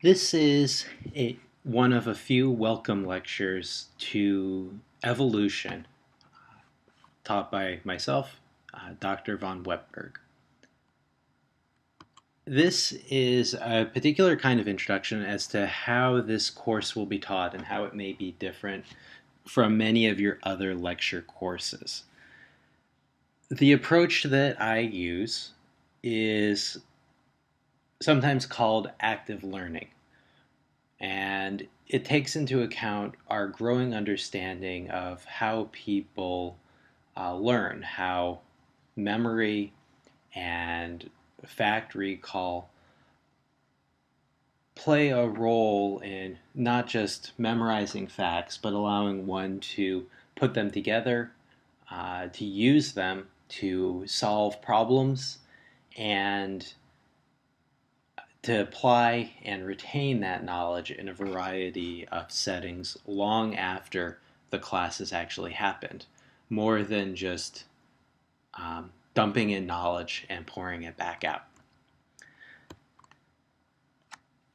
This is one of a few welcome lectures to evolution taught by myself, Dr. von Webberg. This is a particular kind of introduction as to how this course will be taught and how it may be different from many of your other lecture courses. The approach that I use is sometimes called active learning. And it takes into account our growing understanding of how people learn, how memory and fact recall play a role in not just memorizing facts, but allowing one to put them together, to use them to solve problems, and to apply and retain that knowledge in a variety of settings long after the class has actually happened, more than just dumping in knowledge and pouring it back out.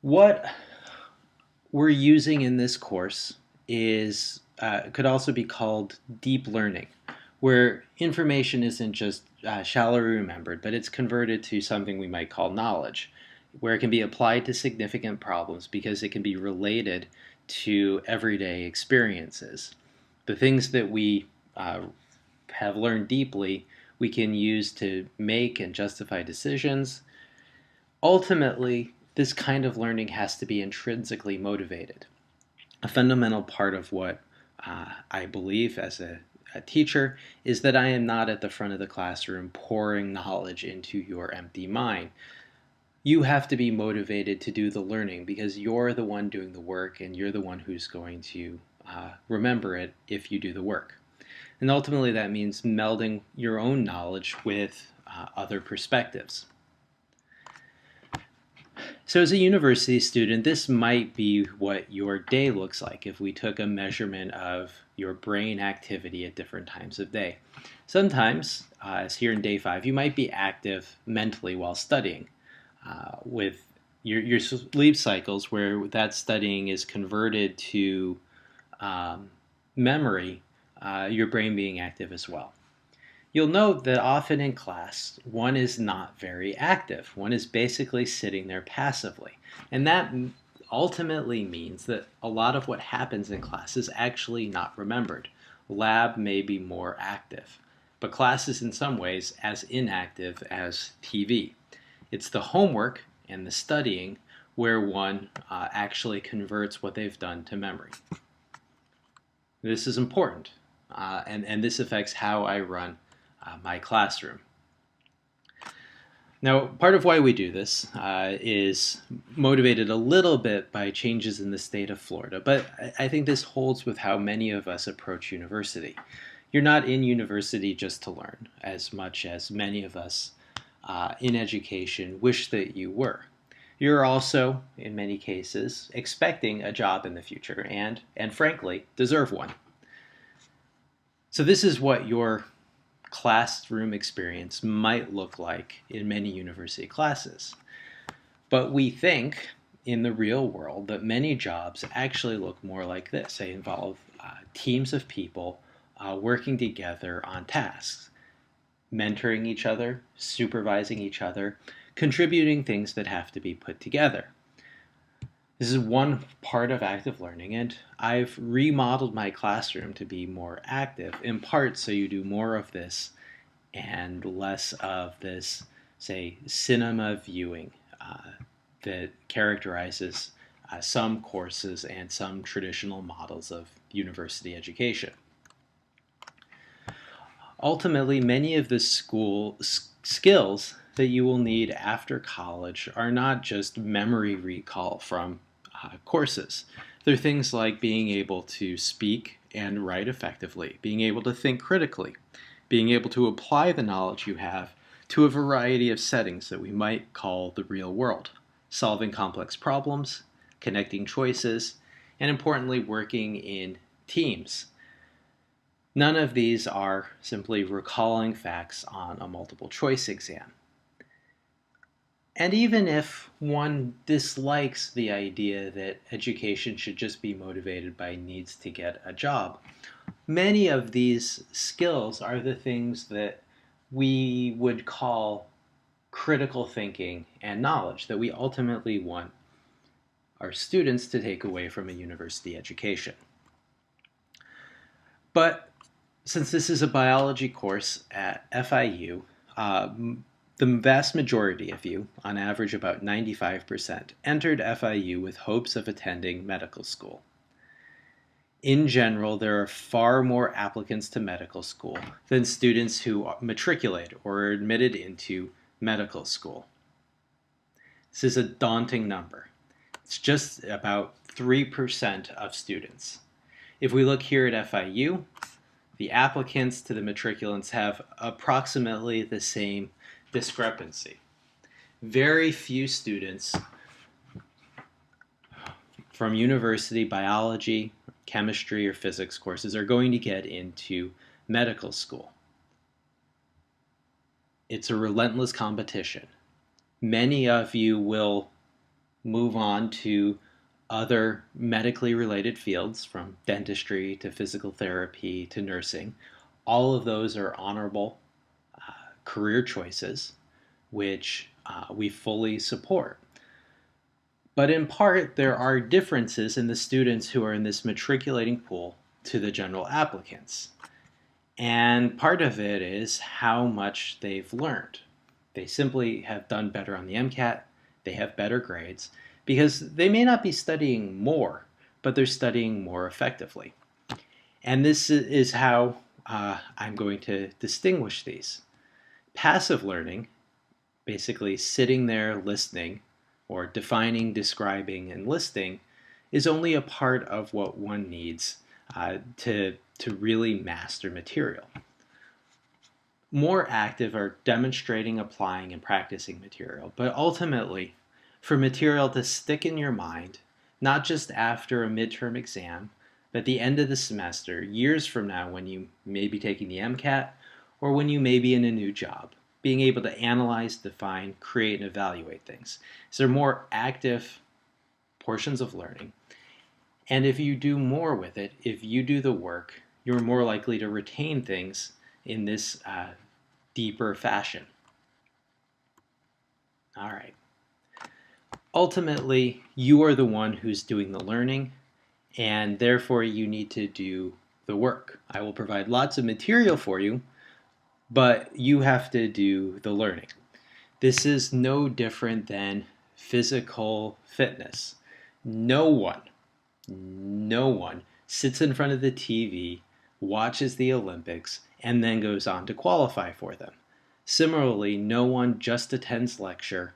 What we're using in this course is could also be called deep learning, where information isn't just shallowly remembered, but it's converted to something we might call knowledge, where it can be applied to significant problems because it can be related to everyday experiences. The things that we have learned deeply, we can use to make and justify decisions. Ultimately, this kind of learning has to be intrinsically motivated. A fundamental part of what I believe as a teacher is that I am not at the front of the classroom pouring knowledge into your empty mind. You have to be motivated to do the learning because you're the one doing the work and you're the one who's going to remember it if you do the work. And ultimately that means melding your own knowledge with other perspectives. So as a university student, this might be what your day looks like if we took a measurement of your brain activity at different times of day. Sometimes, as here in day 5, you might be active mentally while studying. With your sleep cycles where that studying is converted to memory, your brain being active as well. You'll note that often in class, one is not very active. One is basically sitting there passively. And that ultimately means that a lot of what happens in class is actually not remembered. Lab may be more active, but class is in some ways as inactive as TV. It's the homework and the studying where one actually converts what they've done to memory. This is important, and this affects how I run my classroom. Now, part of why we do this is motivated a little bit by changes in the state of Florida, but I think this holds with how many of us approach university. You're not in university just to learn, as much as many of us in education wish that you were. You're also, in many cases, expecting a job in the future and frankly, deserve one. So this is what your classroom experience might look like in many university classes. But we think in the real world that many jobs actually look more like this. They involve teams of people working together on tasks, mentoring each other, supervising each other, contributing things that have to be put together. This is one part of active learning, and I've remodeled my classroom to be more active, in part so you do more of this and less of this, say, cinema viewing that characterizes some courses and some traditional models of university education. Ultimately, many of the school skills that you will need after college are not just memory recall from courses. They're things like being able to speak and write effectively, being able to think critically, being able to apply the knowledge you have to a variety of settings that we might call the real world, solving complex problems, connecting choices, and importantly, working in teams. None of these are simply recalling facts on a multiple choice exam. And even if one dislikes the idea that education should just be motivated by needs to get a job, many of these skills are the things that we would call critical thinking and knowledge that we ultimately want our students to take away from a university education. But since this is a biology course at FIU, the vast majority of you, on average about 95%, entered FIU with hopes of attending medical school. In general, there are far more applicants to medical school than students who matriculate or are admitted into medical school. This is a daunting number. It's just about 3% of students. If we look here at FIU, the applicants to the matriculants have approximately the same discrepancy. Very few students from university biology, chemistry, or physics courses are going to get into medical school. It's a relentless competition. Many of you will move on to other medically related fields, from dentistry to physical therapy to nursing. All of those are honorable career choices, which we fully support. But in part, there are differences in the students who are in this matriculating pool to the general applicants. And part of it is how much they've learned. They simply have done better on the MCAT, they have better grades, because they may not be studying more, but they're studying more effectively. And this is how I'm going to distinguish these. Passive learning, basically sitting there listening, or defining, describing, and listing, is only a part of what one needs to really master material. More active are demonstrating, applying, and practicing material, but ultimately, for material to stick in your mind, not just after a midterm exam, but at the end of the semester, years from now when you may be taking the MCAT, or when you may be in a new job, being able to analyze, define, create, and evaluate things. So they're more active portions of learning. And if you do more with it, if you do the work, you're more likely to retain things in this deeper fashion. All right. Ultimately, you are the one who's doing the learning, and therefore you need to do the work. I will provide lots of material for you, but you have to do the learning. This is no different than physical fitness. No one sits in front of the TV, watches the Olympics, and then goes on to qualify for them. Similarly, no one just attends lecture,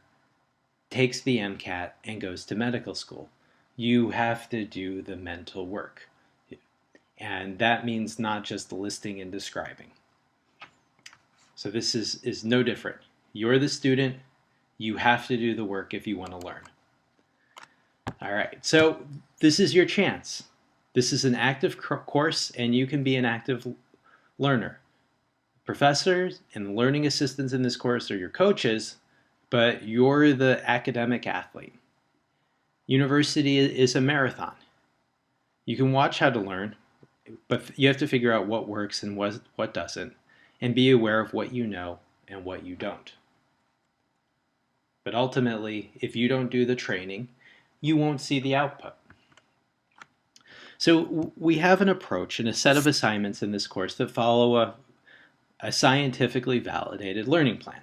takes the MCAT, and goes to medical school. You have to do the mental work. And that means not just listing and describing. So this is no different. You're the student. You have to do the work if you want to learn. All right, so this is your chance. This is an active course, and you can be an active learner. Professors and learning assistants in this course are your coaches, but you're the academic athlete. University is a marathon. You can watch how to learn, but you have to figure out what works and what doesn't, and be aware of what you know and what you don't. But ultimately, if you don't do the training, you won't see the output. So we have an approach and a set of assignments in this course that follow a scientifically validated learning plan.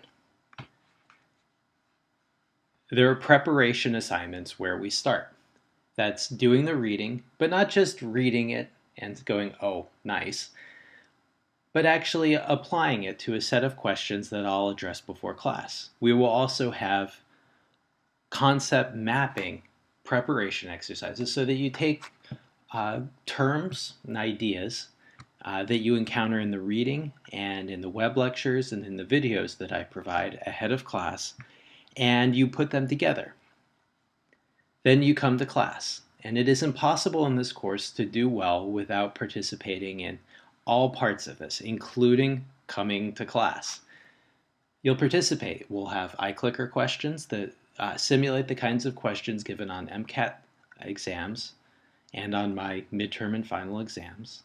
There are preparation assignments where we start. That's doing the reading, but not just reading it and going, oh, nice, but actually applying it to a set of questions that I'll address before class. We will also have concept mapping preparation exercises so that you take terms and ideas that you encounter in the reading and in the web lectures and in the videos that I provide ahead of class, and you put them together. Then you come to class, and it is impossible in this course to do well without participating in all parts of this, including coming to class. You'll participate. We'll have iClicker questions that simulate the kinds of questions given on MCAT exams and on my midterm and final exams.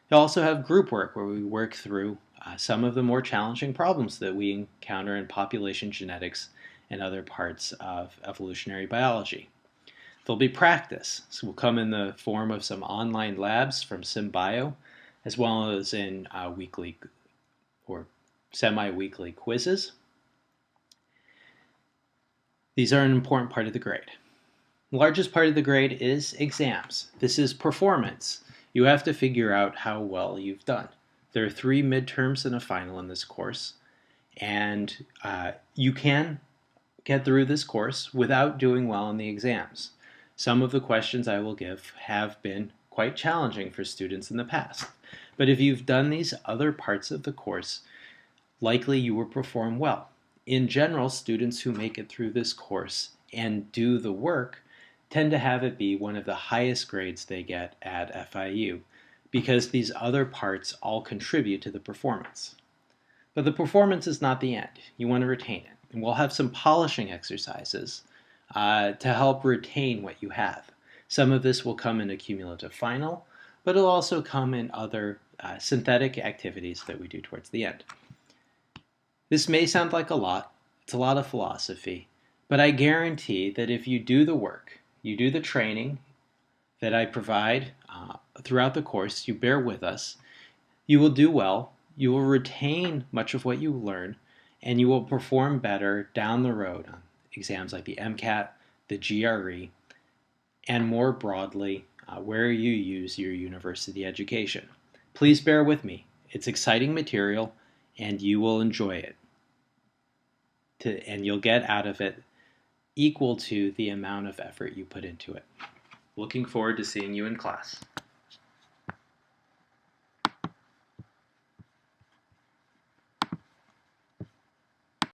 You'll also have group work where we work through some of the more challenging problems that we encounter in population genetics and other parts of evolutionary biology. There'll be practice. So will come in the form of some online labs from SimBio, as well as in weekly or semi-weekly quizzes. These are an important part of the grade. The largest part of the grade is exams. This is performance. You have to figure out how well you've done. There are 3 midterms and a final in this course, and you can get through this course without doing well in the exams. Some of the questions I will give have been quite challenging for students in the past, but if you've done these other parts of the course, likely you will perform well. In general, students who make it through this course and do the work tend to have it be one of the highest grades they get at FIU because these other parts all contribute to the performance. But the performance is not the end. You want to retain it. And we'll have some polishing exercises to help retain what you have. Some of this will come in a cumulative final, but it'll also come in other synthetic activities that we do towards the end. This may sound like a lot. It's a lot of philosophy. But I guarantee that if you do the work, you do the training that I provide throughout the course, you bear with us, you will do well, you will retain much of what you learn, and you will perform better down the road on exams like the MCAT, the GRE, and more broadly, where you use your university education. Please bear with me. It's exciting material, and you will enjoy it. And you'll get out of it equal to the amount of effort you put into it. Looking forward to seeing you in class.